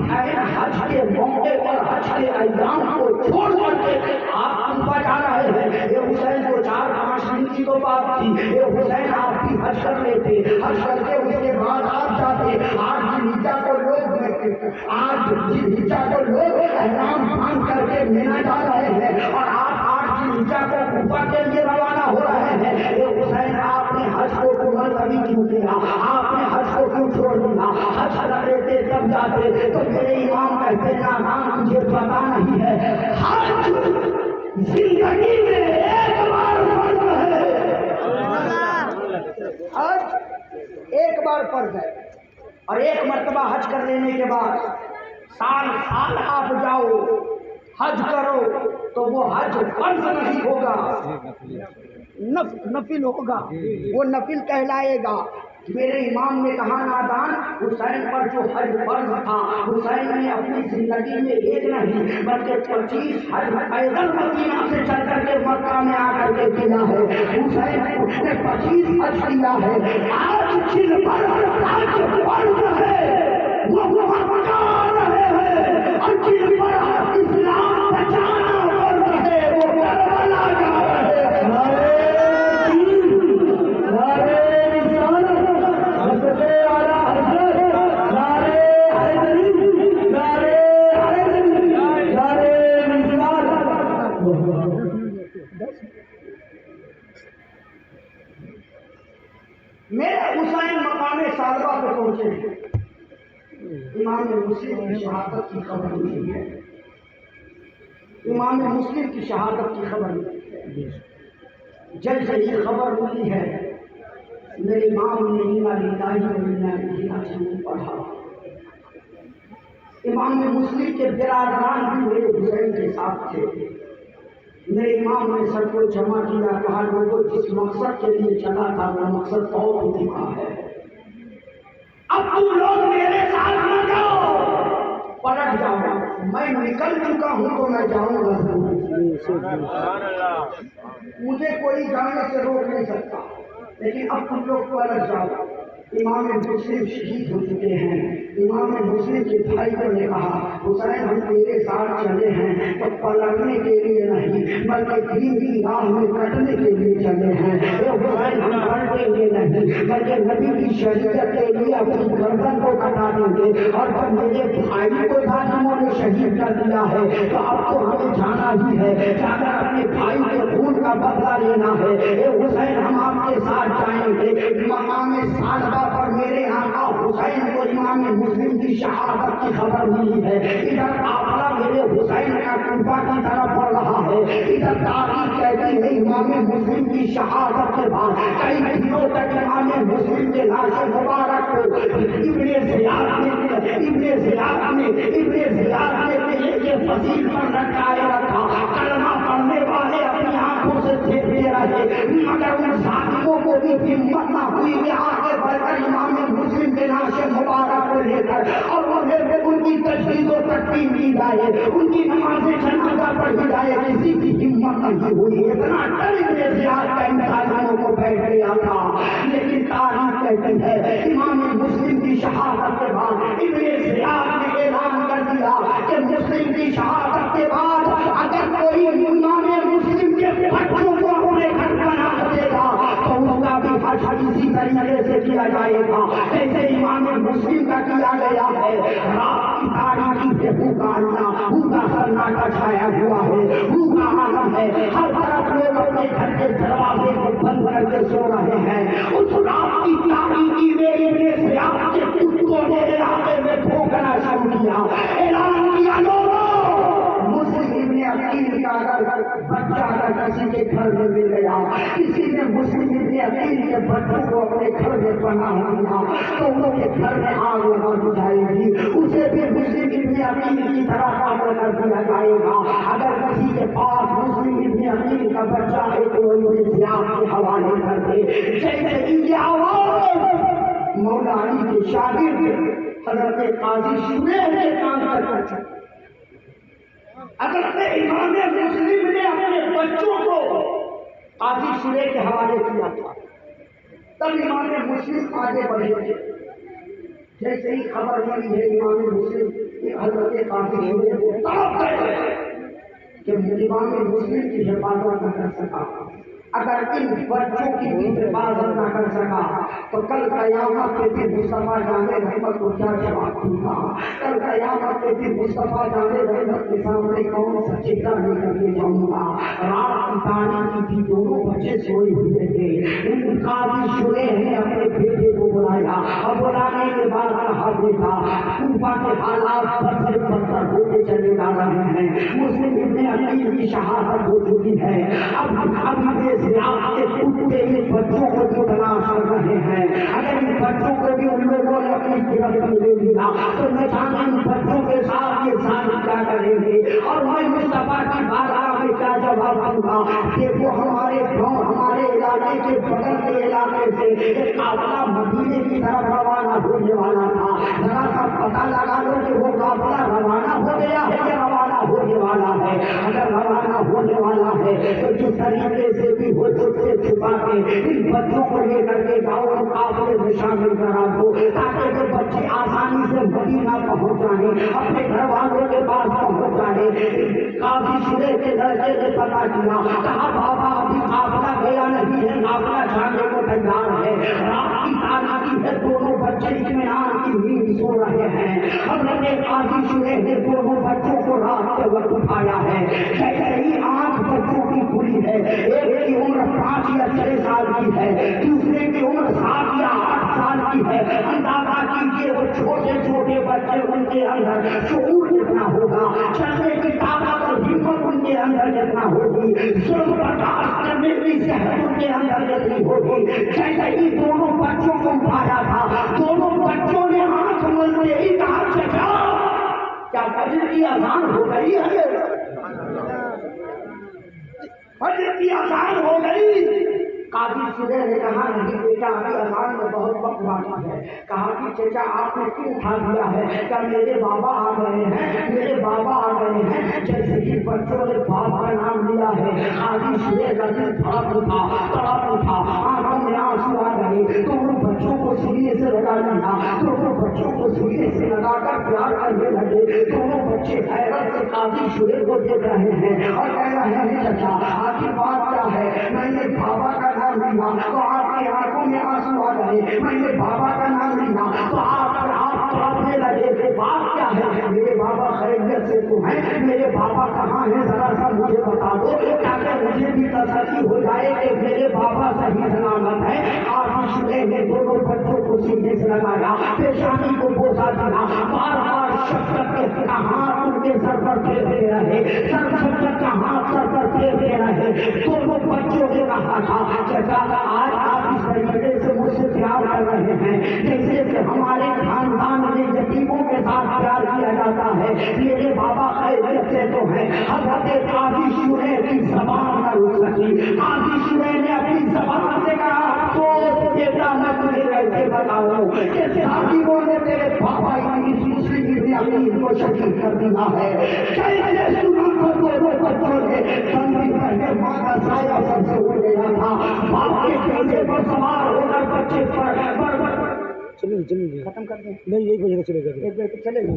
حج کے موقع پر حج کے ایام کو چھوڑ کر کے آپ کوفہ جا رہے ہیں۔ اے حسین کو 4-5 دن کی تو بات تھی، اے حسین آپ بھی حج کر لیتے، حج کر کے اس کے بعد آپ جاتے۔ آج ذوالحجہ کو لوگ احرام باندھ کر کے مینا جا رہے ہیں اور آپ 8 ذوالحجہ کو کوفہ کے لیے روانہ ہو رہے ہیں۔ اے حسین آپ نے حج کو ملتوی کیوں کیا؟ آپ نے حج کو کیوں چھوڑ دیا؟ حج کر لیتے تب جاتے تو میرے امام کہتے نادان مجھے پتا نہیں ہے، حج زندگی میں ایک بار فرض ہے، حج ایک بار فرض ہے اور ایک مرتبہ حج کر لینے کے بعد سال سال آپ جاؤ حج کرو تو وہ حج فرض نہیں ہوگا، نفل ہوگا، وہ نفل کہلائے گا۔ میرے امام نے کہا نادان حسین پر جو حج فرض تھا، حسین نے اپنی زندگی میں ایک نہیں بلکہ 25 حج پیدل مدینہ سے چل کر کے مکہ میں آ کر کے کیا ہے۔ حسین نے 25 حج کیا ہے۔ آج جن پر حج فرض ہے وہ مکہ آ رہے ہیں اور جن پر اسلام بچانا فرض ہے وہ کربلا جا رہے ہیں۔ میرے حسین مقام صادقہ پہ پہنچے ہیں، امام مسلم کی شہادت کی خبر ملی ہے، امام مسلم کی شہادت کی خبر ملی ہے۔ جب سے یہ خبر ملی ہے میرے امام نے انا للہ و انا الیہ راجعون پڑھا۔ امام مسلم کے برادران بھی میرے حسین کے ساتھ تھے۔ میرے امام نے سب کو جمع کیا، کہا لوگوں جس مقصد کے لیے چلا تھا وہ مقصد بہت ہو چکا ہے، اب تم لوگ میرے ساتھ نہ جاؤ، پلٹ جاؤ، میں نکل چکا ہوں تو میں جاؤں گا ضرور، مجھے کوئی جانے سے روک نہیں سکتا، لیکن اب تم لوگ پلٹ جاؤ۔ امام مسلم شہید ہو چکے ہیں۔ امام مسلم کے بھائیوں نے کہا حسین ہم تیرے ساتھ چلے ہیں تو پلٹنے کے لیے نہیں بلکہ دین کی راہ میں کٹنے کے لیے چلے ہیں۔ اے حسین ہم پلٹیں گے نہیں بلکہ نبی کی شریعت کے لیے اپنی گردن کو کٹا دیں گے، اور جب میرے بھائی کو ظالموں نے شہید کر دیا ہے تو اب تو ہمیں جانا ہی ہے، جا کر اپنے بھائی کے خون کا بدلہ لینا ہے۔ اے حسین ہم آپ کے ساتھ جائیں گے۔ مقام صادقہ پر میرے آقا حسین کو امام مسلم کی شہادت کی خبر ملی ہے۔ ادھر قافلہ میرے حسین کا کوفہ کی طرف بڑھ رہا ہے، ادھر تاریخ کہتی ہے امام مسلم کی شہادت کے بعد کئی دنوں تک امام مسلم کے لاش مبارک کو ابن زیاد نے یہ فصیل پر لٹکائے رکھا۔ کلمہ پڑھنے والے اپنی آنکھوں سے دیکھتے رہے مگر ان ظالموں کو بھی ہمت نہ ہوئی کہ آگے بڑھ کر امام مسلم کے لاش مبارک کو لے کر اور ان کی تجویز و ترتیب کی جائے، ان کی نماز جنازہ پڑھی جائے، کسی کی ہمت نہیں ہوئی۔ اتنا ڈر ابن زیاد کا ان ظالموں کو بیٹھ گیا تھا، لیکن تاریخ کہتی ہے امام مسلم کی شہادت کے بعد ابن زیاد نے اعلان کر دیا کہ مسلم کی شہادت کے بعد اگر کوئی امام مسلم کے بچوں کو اپنے گھر بنا دے گا تو اس کا بھی حج اسی طریقے سے کیا جائے گا جیسے امام مسلم کا کیا گیا ہے۔ رات کی تاریکی سے بھوکا آنا، بھوکا سناٹا چھایا ہوا ہے، بھوکا عالم ہے، ہر طرف لوگ اپنے گھر کے دروازے کو بند کر کے سو رہے ہیں۔ اس رات کی تاریکی میں ابن زیاد کے کتوں نے علاقے میں بھوکنا شروع کیا، اعلان کیا لوگوں مسلم ابن عقیل کا اگر بچہ اگر کسی کے گھر میں مل گیا. کسی نے مسلم ابن عقیل کے بچوں کو اپنے گھر میں پناہ دیا تو ان کے گھر میں آگ لگا دی جائے گی, اسے بھی مسلم ابن عقیل کی طرح قتل کر دیا جائے گا. اگر کسی کے پاس مسلم ابن عقیل کا بچہ ہے تو وہ سیاق کے حوالے کر دے. جیسے یہ آواز مولا علی کے شاگرد حضرت قاضی شریح کے کام کرتا. حضرت امام مسلم نے اپنے بچوں کو قاضی شریح کے حوالے کیا تھا. تب امام مسلم آگے بڑھے تھے. جیسے ہی خبر ملی ہے امام مسلم کہ حضرت قاضی شریح کو طلب کرے کہ امام مسلم کی حفاظت نہ کر سکا, اگر ان بچوں کی بھی حفاظت نہ کر سکا تو کل قیامت کے دن مصطفیٰ جان رحمت کو کیا جواب دوں گا. کل قیامت کے دن مصطفیٰ جان رحمت کے سامنے کون سا چہرہ لے کر کے جاؤں گا. رات کی تاریکی تھی, دونوں بچے سوئے ہوئے تھے. ان قاضی شریح نے اپنے بیٹے کو بلایا اور بلانے کے بعد کہا بیٹا کوفہ کے حالات بد سے بدتر ہوتے چلے جا رہے ہیں. مسلم ابن عقیل کی شہادت ہو چکی ہے. ابھی آپ کے کتے ان بچوں کو جو تلاش کر رہے ہیں, اگر ان بچوں کو بھی ان لوگوں نے اپنی گرفت میں لے لیا تو میں جانے ان بچوں کے ساتھ یہ ظالم کیا کریں گے اور میں مصطفیٰ کی بارگاہ میں کیا جواب دوں گا. دیکھو ہمارے گاؤں ہمارے علاقے کے بغل کے علاقے سے ایک قافلہ مدینے کی طرف روانہ ہونے والا تھا. ذرا سا پتہ لگا لو کہ وہ قافلہ روانہ ہو گیا ہے یا روانہ ہونے والا ہے. اگر روانہ ہونے والا ہے تو جس طریقے سے بھی وہ چھپے چھپا کے ان بچوں کو لے کر کے جاؤ قافلے میں شامل کرا دو تاکہ وہ بچے آسانی سے مدینہ پہنچ جائیں, اپنے گھر والوں کے پاس پہنچ جائیں. قاضی شریح کے لڑکے نے پتا کیا, کہا بابا ابھی قافلہ گیا نہیں ہے, قافلہ جانے کو تیار ہے. رات کی تاریکی ہے, دونوں بچے اطمینان کی نیند سو رہے ہیں. حضرت قاضی شریح نے دونوں بچوں کو رات کے وقت اٹھایا ہے. جیسے ہی آنکھ بچوں کی کھلی ہے, ایک کی عمر 5 یا 6 سال کی ہے, دوسرے کی عمر 7 یا 8 سال کی ہے. اندازہ کیجیے وہ چھوٹے چھوٹے بچے, ان کے اندر شعور کتنا ہوگا, چلنے کی طاقت اور ہمت ان کے اندر کتنا ہوگی, ظلم برداشت کرنے کی صحت ان کے اندر کتنی ہوگی. جیسے ہی دونوں بچوں کو اٹھایا تھا, دونوں بچوں نے آنکھ ملتے ہی کہا چچا کیا فجر کی اذان ہو گئی ہے, فجر کی اذان ہو گئی. قاضی شریح نے کہا نہیں بیٹا ابھی اذان میں بہت وقت باقی ہے. کہا کہ چچا آپ نے کیوں اٹھا دیا ہے, کیا میرے بابا آ گئے ہیں, میرے بابا آ گئے ہیں. جیسے کہ بچوں نے باپ کا نام لیا ہے, قاضی شریح کا دل تڑپ اٹھا, آنکھوں میں آنسو آ گئے. دونوں بچوں کو سینے سے لگا لیا, دونوں بچوں کو سینے سے لگا کر پیار کرنے لگے. دونوں بچے حیرت سے قاضی شریح کو دیکھ رہے ہیں اور کہہ رہے ہیں چچا آخر بات کیا ہے, میں نے بابا کا نام لیا تو آپ کی آنکھوں میں آنسو آ گئے, میں نے بابا کا نام لیا تو آپ تڑپنے لگے. بات کیا ہے, میرے بابا خیریت سے تو ہیں, میرے بابا کہاں ہیں ذرا سا مجھے بتا دو تاکہ مجھے بھی تسلی ہو جائے کہ میرے بابا صحیح سلامت ہے. قاضی شریح نے دونوں بچوں کو سینے سے لگایا, پیشانی کو بوسا دیا, بار بار شفقت کا ہاتھ ان کے سر پر پھیرتے رہے, شفقت کا ہاتھ سر پر پھیرتے رہے. دونوں بچوں نے کہا تھا چچا آج آپ اس طریقے سے مجھ سے پیار کر رہے ہیں جیسے کہ ہمارے خاندان میں یتیموں کے ساتھ پیار کیا جاتا ہے. میرے بابا خیریت سے تو ہیں. حضرت قاضی شریح کی زبان نہ رک سکی. قاضی شریح نے اپنی زبان سے کہا تو بیٹا میں تمہیں کیسے بتاؤں کہ صحابیوں نے تیرے بابا کی مسلم ابن عقیل کو شہید کر دیا ہے. کیسے سنا تو دونوں بچوں نے تنظیم پہلے ماں کا سایہ سب سے اڑ گیا تھا, باپ کے پیچھے پر سوار ہو کر بچے چلیے ختم کر دیں. نہیں یہی وجہ سے چلے گا, ایک بیٹے چلے گئے.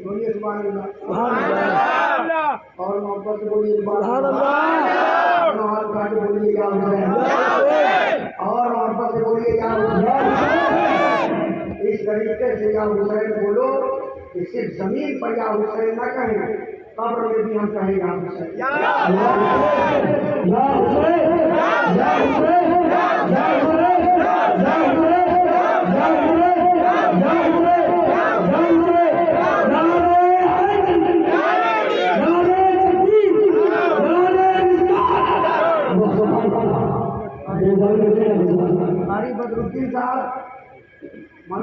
بولیے سبحان اللہ, اور محبت سے بولیے سبحان اللہ, ہاتھ اٹھا کے بولیے یا حسین, اور محبت سے بولیے یا حسین. اس طریقے سے یا حسین بولو کہ صرف زمین پر یا حسین نہ کہیں, قبر میں بھی ہم کہیں یا حسین, یا حسین, یا حسین, یا حسین, یا حسین, یا حسین, یا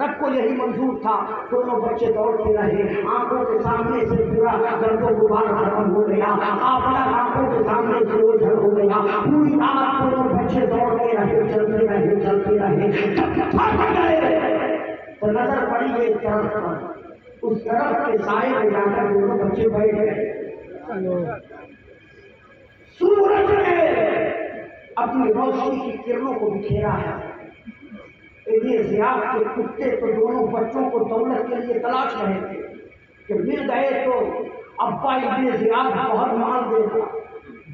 رب کو یہی منظور تھا، دونوں بچے دوڑتے رہے، آنکھوں کے سامنے سے پورا گرد و غبار ختم ہو گیا، قافلہ آنکھوں کے سامنے سے اوجھل ہو گیا، پوری رات دونوں بچے دوڑتے رہے، چلتے رہے، چلتے رہے، جب تھک گئے تو نظر پڑی ایک طرف پر، اس طرف کے سائے میں جا کر دونوں بچے بیٹھ گئے۔ سورج نے اپنی روشنی کی کرنوں کو بکھیرا ہے۔ ابن زیاد کے کتے تو دونوں بچوں کو دولت کے لیے تلاش رہے تھے کہ مل گئے تو ابا ابن زیاد بہت مال دے گا،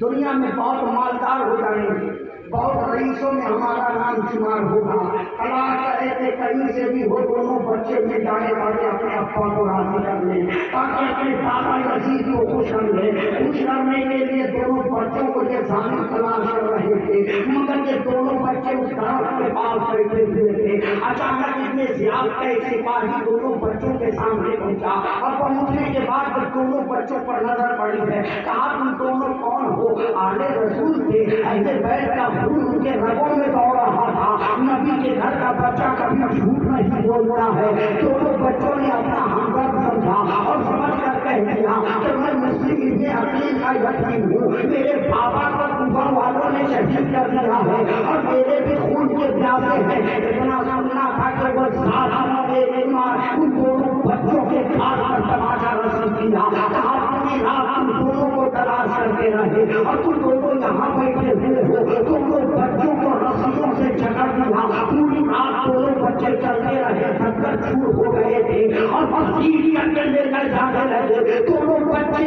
دنیا میں بہت مالدار ہو جائیں گے، بہت رئیسوں میں ہمارا نام شمار ہوگا۔ تلاش رہے تھے کہیں سے بھی ہو دونوں بچے میں جانے والے اپنے ابا کو راضی کر لیں تاکہ اپنے دادا عزیز کو خوش کر لیں۔ خوش کرنے کے لیے دونوں بچوں کو یہ ظالم تلاش کر رہے تھے، مگر یہ دونوں بچے اس درخت کے پاس بیٹھے ہوئے تھے۔ اچانک ابن زیاد کا ایک سپاہی دونوں بچوں کے سامنے پہنچا اور پہنچنے کے بعد جب دونوں بچوں پر نظر پڑی ہے، کہا تم دونوں کون ہو؟ آل رسول تھے، اہل بیت کا خون ان کے رگوں میں دوڑ رہا تھا، نبی کے گھر کا بچہ کبھی جھوٹ نہیں بولتا ہے۔ دونوں بچوں نے اپنا ہمدرد سمجھا اور سمجھ کر کہہ دیا کہ میں مسلم ابن عقیل کا یتیم ہوں، میرے بابا کو کوفہ والوں نے شہید کر دیا ہے اور میرے بھی خون کے پیاسے ہیں۔ اتنا سننا تھا کہ وہ ظالم بے ایمان ان دونوں بچوں کے گھر پر تماشا رسی کیا، کہا پوری رات تم دونوں کو تلاش کرتے رہے اور تم دونوں یہاں بیٹھے ہوئے ہو، دونوں بچوں کو رسیوں سے جکڑ دیا۔ پوری رات دونوں بچے چلتے رہے، تھک کر چور ہو گئے تھے اور پسیل کر کے لے کر جانے لگے۔ دونوں بچے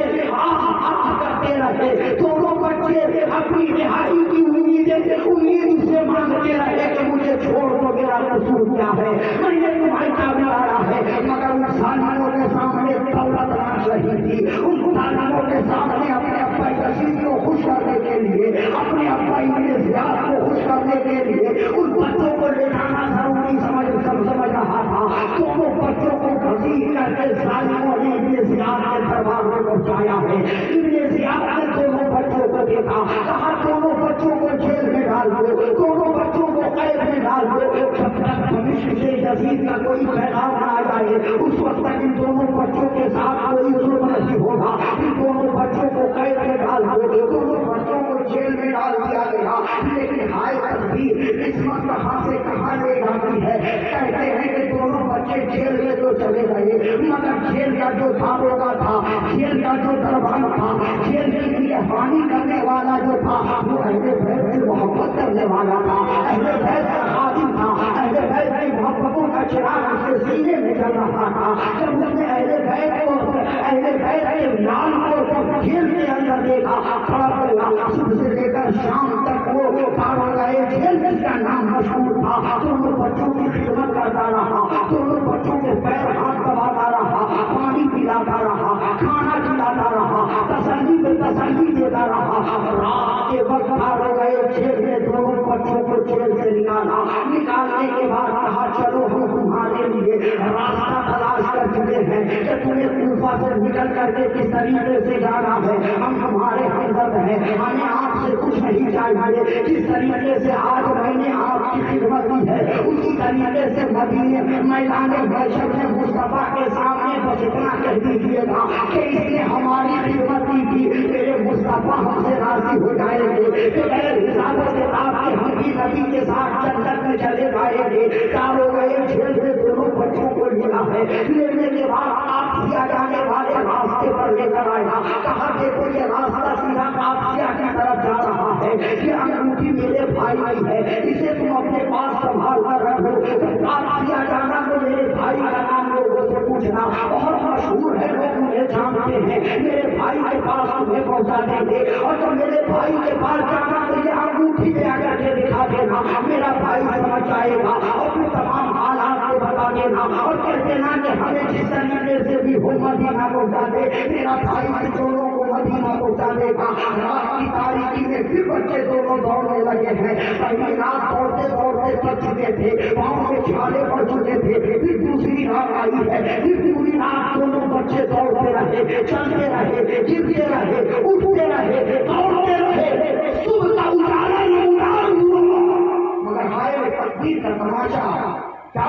کرتے رہے، دونوں بچے اپنی رہائی کی امید سے مانگتے رہے کہ مجھے چھوڑ دو، میرا قصور کیا ہے، میں نے تمہیں کیا بگاڑا ہے؟ مگر ان ظالموں کے سامنے دولت ناش رہی تھی، ان ظالموں کے سامنے اپنے ابا یزید کو خوش کرنے کے لیے، اپنے ابا ابن زیاد کو خوش کرنے کے لیے ان بچوں کو لے جانا ضروری سمجھ رہا تھا۔ دونوں بچوں کو گھسیٹ کر کے ظالموں نے ابن زیاد کے دربار میں پہنچایا ہے۔ ابن زیاد نے دونوں بچوں کو دیکھا، کہا دونوں بچوں کو جیل میں ڈال دو، دونوں بچوں کو قید میں ڈال دو، جب تک دمشق سے یزید کا کوئی پیغام نہ آ جائے اس وقت تک ان دونوں بچوں کے ساتھ کوئی ظلم نہیں ہوگا۔ ان دونوں بچوں کو قید میں ڈال دو، دونوں بچوں کو جیل میں ڈال دیا گیا۔ لیکن ہائے تقدیر، قسمت کہاں سے کہاں لے جاتی ہے۔ کہتے ہیں کہ دونوں بچے جیل میں تو چلے گئے، مگر جیل کا جو داروغہ تھا، جیل کا جو دربان تھا، جیل کی نگہبانی کرنے والا جو تھا، وہ اہل بیت سے محبت کرنے والا تھا، اہل بیت کا خادم تھا، اہل بیت کی محبتوں کا چراغ اس کے سینے میں جل رہا تھا۔ جب اس نے اہل بیت کے لال کو جیل کے اندر دیکھا، صبح سے لے کر شام تک وہ جیل جس کا نام مشہور تھا، دونوں بچوں کی خدمت کرتا رہا، دونوں بچوں کے پیر ہاتھ دباتا رہا، پانی پلاتا رہا، کھانا کھلاتا رہا، تسلی پہ تسلی دیتا رہا۔ رات کے وقت جیل میں دونوں بچوں کو جیل سے نکالنے کے بعد کہا چلو ہم تمہارے لیے راستہ تلاش کر چکے ہیں کہ تمہیں کوفہ سے نکل کر کے کس طریقے سے جانا ہے، ہم تمہارے ہمدرد ہیں، ہمیں آپ سے کچھ نہیں چاہیے۔ جس طریقے سے آج میں نے آپ کی خدمت کی ہے اسی طریقے سے مدینے میدان محشر میں مصطفیٰ کے سامنے بس اتنا کہہ دیجیے گا کہ اس نے ہماری خدمت کی تھی، میرے مصطفیٰ ہم سے راضی ہو جائیں گے کہ غیر حساب سے آپ کے ہم بھی نبی کے ساتھ جنت میں چلے جائیں گے۔ چاروں گئے جیل سے دونوں بچوں کو لیا ہے، لینے کے بعد قادسیہ جانے والے راستے پر لے کر آیا، کہا دیکھو یہ راستہ سیدھا قادسیہ کی طرف جا رہا ہے، یہ انگوٹھی میرے بھائی کی ہے، اسے تم اپنے پاس سنبھال کر رکھو، قادسیہ جانا تو میرے بھائی کا نام لوگوں سے پوچھنا، بہت مشہور ہے، لوگ مجھے جانتے ہیں، میرے بھائی کے پاس تمہیں پہنچا دیں گے، اور جب میرے بھائی کے پاس جانا تو یہ انگوٹھی لے آ کر کے دکھا دینا، میرا بھائی سمجھ جائے گا، اور پھر تمام حالات کو بتا دینا اور کہہ دینا کہ ہمیں جس طریقے سے بھی ہو مدینہ پہنچا دے، میرا بھائی دونوں کو مدینہ پہنچا دے گا۔ رات کی تاریکی میں پھر بچے دونوں دوڑنے لگے ہیں، پہلی رات دوڑتے دوڑتے تھک چکے تھے، پاؤں میں چھالے پڑ چکے تھے، پھر دوسری رات آئی ہے، پھر پوری رات دونوں بچے دوڑتے رہے، چلتے رہے، گرتے رہے، اٹھتے رہے، دوڑتے رہے، صبح کا اجالا نہ اجالا ہوا، مگر ہائے تقدیر کا تماشا کیا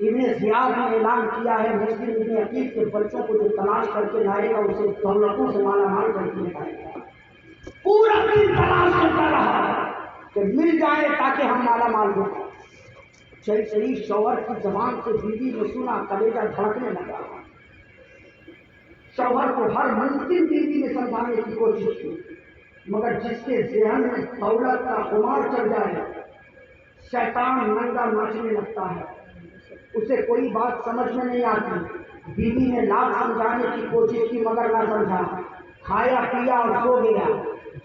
ابن زیاد نے اعلان کیا ہے مسلم ابن عقیل کے بچوں کو جو تلاش کر کے لائے گا اسے دولتوں سے مالا مال کر کے لائے گا. پورا دن تلاش کرتا رہا کہ مل جائے تاکہ ہم مالا مال ہو. صحیح شوہر کی زبان سے بیوی نے سنا کلیجہ دھڑکنے لگا. شوہر کو ہر ممکن بیوی نے سمجھانے کی کوشش کی مگر جس کے ذہن میں دولت کا خمار چل جائے شیطان ننگا ناچنے لگتا ہے. اسے کوئی بات سمجھ میں نہیں آتی. بیوی نے لاکھ سمجھانے کی کوشش کی مگر نہ سمجھا. کھایا پیا اور سو گیا.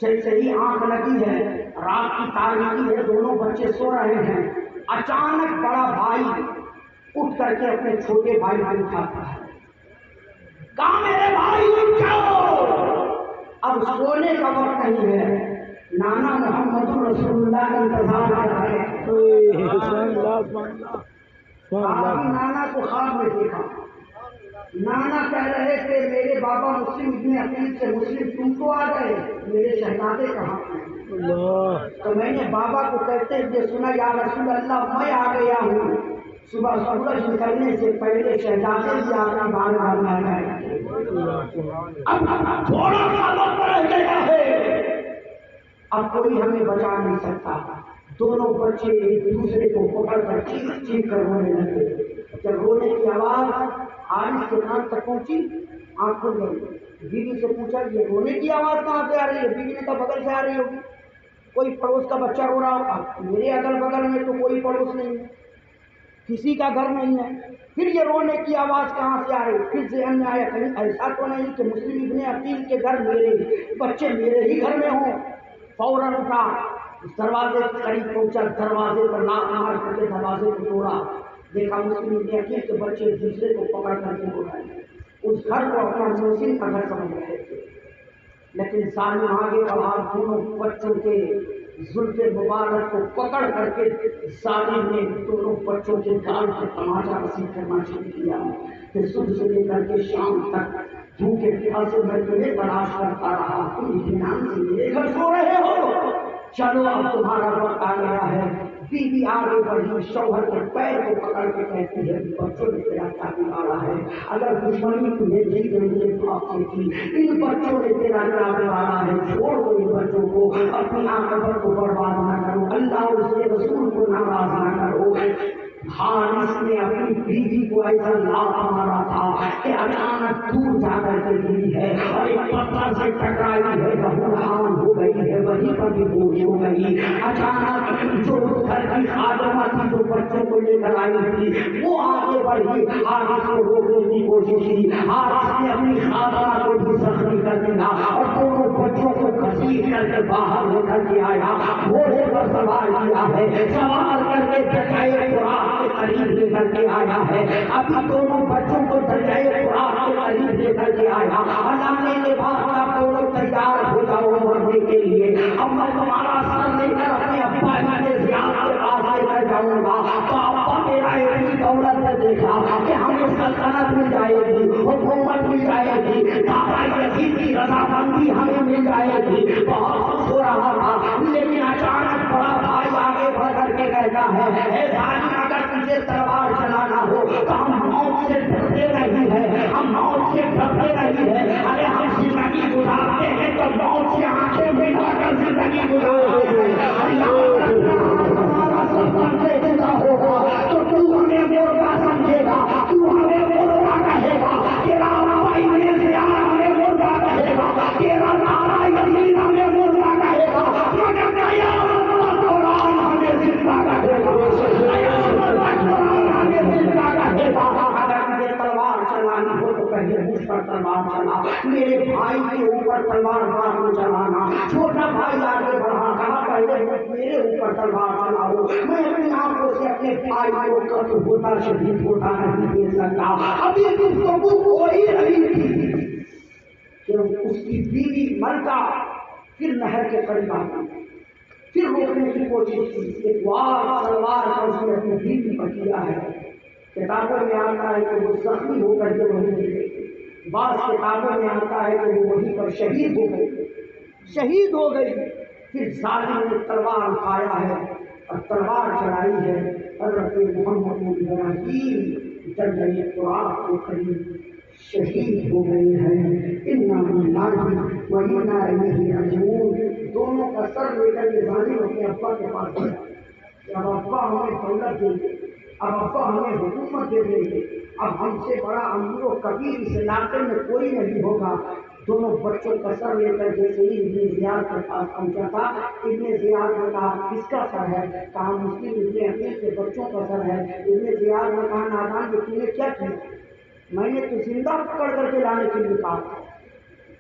جیسے ہی آنکھ لگی ہے رات کی تاریکی ہے دونوں بچے سو رہے ہیں. اچانک بڑا بھائی اٹھ کر کے اپنے چھوٹے بھائی کو اٹھاتا ہے. کہا میرے بھائی اٹھ جاؤ اب سونے کا وقت نہیں ہے. نانا محمد رسول اللہ کا انتظار کر رہے ہیں. نانا کو خواب میں دیکھا. نانا کہہ رہے تھے میرے بابا مسلم ابن عقیل سے مسلم تم تو آ گئے میرے شہزادے کہاں ہیں؟ تو میں نے بابا کو کہتے ہوئے سنا یا رسول اللہ میں آ گیا ہوں. صبح سورج نکلنے سے پہلے شہزادے بھی آپ کی بارگاہ میں آ گئے. اب تھوڑا سا وقت رہ گیا ہے اب کوئی ہمیں بچا نہیں سکتا. دونوں بچے ایک دوسرے کو پکڑ کر چیخ چیخ کر رونے لگے. جب رونے کی آواز حارث کے کان تک پہنچی آنکھ کھل گئی. بیوی سے پوچھا یہ رونے کی آواز کہاں سے آ رہی ہے؟ بیوی نے کہا بغل سے آ رہی ہوگی. کوئی پڑوس کا بچہ رو رہا ہوگا. میرے اگل بغل میں تو کوئی پڑوس نہیں ہے کسی کا گھر نہیں ہے. پھر یہ رونے کی آواز کہاں سے آ رہی؟ پھر ذہن میں آیا کہیں ایسا تو نہیں کہ مسلم ابن عقیل کے گھر میرے بچے میرے ہی گھر میں ہوں. فوراً اٹھا دروازے کے قریب پہنچا. دروازے پر لاک مار کر کے دروازے کو توڑا. دیکھا مسلم ابن عقیل کے بچے دوسرے کو پکڑ کر کے رو رہے ہیں. اس گھر کو اپنا محسن کا گھر سمجھ رہے تھے لیکن ظالم آگے بڑھا دونوں بچوں کے زلف مبارک کو پکڑ کر کے ظالم نے دونوں بچوں کے گال کو تماچا رسید کرنا شروع کیا. پھر صبح سے لے کر کے شام تک بھوکے پیاسے میں تمہیں تلاش کرتا رہا. تم اطمینان سے میرے گھر سو رہے ہو. چلو اب تمہارا وقت آ گیا ہے. بیوی آگے بڑھی شوہر کے پیر کو پکڑ کے کہتی ہے بچوں نے تیرا کیا بگاڑا ہے؟ اگر دشمنی تمہیں دی گئی ہے تو آپ سے کی. ان بچوں نے تیرا کیا بگاڑا ہے؟ چھوڑ دو ان بچوں کو. اپنی عاقبت کو برباد نہ کرو. اللہ اور اس کے رسول کو ناراض نہ کرو. حارث نے اپنی بیوی کو ایسا لاف مارا تھا کہ اچانک دور جا کر کے گری ہے اور ایک پتھر سے ٹکرائی ہے. بہرحان ہو گئی ہے وہیں پر بھی بوجھ ہو گئی. اچانک جو گھر کی خادمہ تھی جو بچوں کو لے کر آئی تھی وہ آگے بڑھی. حارث کو روکنے کی کوشش کی. حارث نے اپنی خادمہ کو بھی زخمی کر دیا اور دونوں بچوں کو گھسیٹ کر کے باہر لے کر کے آیا. گھوڑے پر سوار کیا ہے. سوار کر کے دریائے فرات کے قریب لے کر کے آیا ہے. ابھی دونوں بچوں کو دریائے فرات کے قریب لے کر کے آیا. اللہ نے لباس کا دونوں تیار ہو جاؤ مرنے کے لیے. اب میں تمہارا سر لے کر اپنے ابا کے زیاد کے پاس لے کر جاؤں گا. تو ابا میرا اتنی دولت نے دیکھا کہ ہمیں سلطنت مل جائے گی, حکومت مل جائے گی, دادا یزید کی رضامندی ہمیں مل جائے گی. بہت خوش ہو رہا تھا لیکن اچانک بڑا بھائی آگے بڑھ کر کے کہتا ہے اے ظالم اگر تجھے تلوار چلانا ہو تو ہم موت سے ڈرتے نہیں ہیں. ہم موت سے ڈرتے نہیں ہیں. ارے ہم زندگی گزارتے ہیں تو موت سے آنکھیں ملا کر زندگی گزارتے ہیں. ہمارا سفر سے جدا ہوگا تو تو ہمیں مرغا سمجھے گا, تو ہمیں مرغا کہے گا. تیرا بھائی میرے سے ہمیں مرغا کہے گا. تیرا نارا یزید ہمیں مرغا کہے گا. مگر قیامت دوران ہمیں زندہ کہے گا. تلوار چلانی ہو تو پہلے مجھ پر تلوار چلا. میرے بھائی کے اوپر تلوار مار چلانا. چھوٹا بھائی آگے بڑھا کہا پہلے میرے اوپر تلوار چلاؤ. میں اپنی آنکھوں سے اپنے بھائی کو قتل ہوتا شہید ہوتا نہیں دے سکتا. ابھی گفتگو ہو ہی رہی تھی کہ اس کی بیوی ملکہ پھر نہر کے قریب آ گئی. پھر روکنے کی کوشش کی. ایک وار تلوار کا اس نے اپنی بیوی پر کیا ہے. کتابوں میں آتا ہے کہ وہ زخمی ہو کر کے وہیں گر گئی. بعض کتابوں میں آتا ہے کہ وہ وہیں پر شہید ہو گئی. شہید ہو گئی. پھر ظالم نے تلوار اٹھایا ہے اور تلوار چلائی ہے حضرت محمد ابراہیم جنگل فرات کے قریب شہید ہو گئے ہیں۔ انا للہ و انا الیہ راجعون۔ دونوں کا سر لے کر یہ ظالم اپنے ابا کے پاس گیا کہ اب ابا ہمیں دولت دیں گے، اب ابا ہمیں حکومت دے دیں گے، اب ہم سے بڑا امیر و کبیر اس علاقے میں کوئی نہیں ہوگا۔ دونوں بچوں کا سر لے کر جیسے ہی ابن زیاد کے پاس پہنچا تھا، ابن زیاد نے کہا کس کا سر ہے؟ کہا مسلم ابن عقیل کے بچوں کا سر ہے۔ ابن زیاد نے کہا نادان کہ تم نے کیا کیا؟ میں نے تو زندہ پکڑ کر کے لانے کے لیے کہا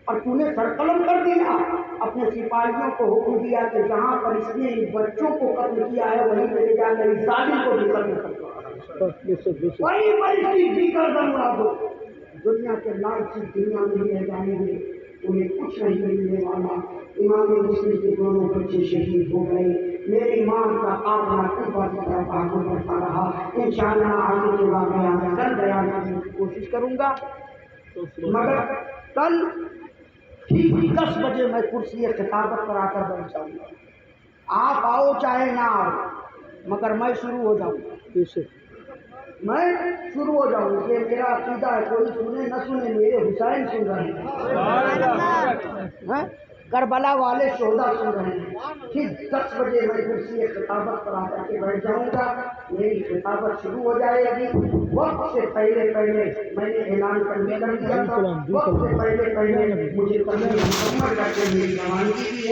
اور تو نے سر قلم کر دیا۔ اپنے سپاہیوں کو حکم دیا کہ جہاں پر اس نے ان بچوں کو قتل کیا ہے وہیں پہ لے جا کر اس ظالم کو بھی قتل کر دو، وہیں پر اس کی بھی گردن اڑا دو۔ دنیا کے لالچی دنیا میں رہ جائیں گے، انہیں کچھ نہیں ملنے والا۔ امام مسلم کے دونوں بچے شہید ہو گئے۔ میرے امام کا قافلہ کوفہ کی طرف آگے بڑھتا رہا۔ انشاءاللہ آگے کے واقعات کل بیان کرنے کی کوشش کروں گا، مگر کل ٹھیک 10 بجے میں کرسی خطابت پر آ کر بیٹھ جاؤں گا۔ آپ آؤ چاہے نہ آؤ، مگر میں شروع ہو جاؤں گا، میں شروع ہو جاؤں گا۔ یہ میرا عقیدہ ہے، کوئی سنے نہ سنے، میرے حسین سن رہے ہیں، کربلا والے شہدا سن رہے ہیں۔ ٹھیک 10 بجے میں کرسی خطابت پر آ کر کے بیٹھ جاؤں گا، میری خطابت شروع ہو جائے گی۔ وقت سے پہلے میں نے اعلان کرنے کر دیا تھا، وقت سے پہلے مجھے تقریر مکمل کر کے میری روانگی کی ہے۔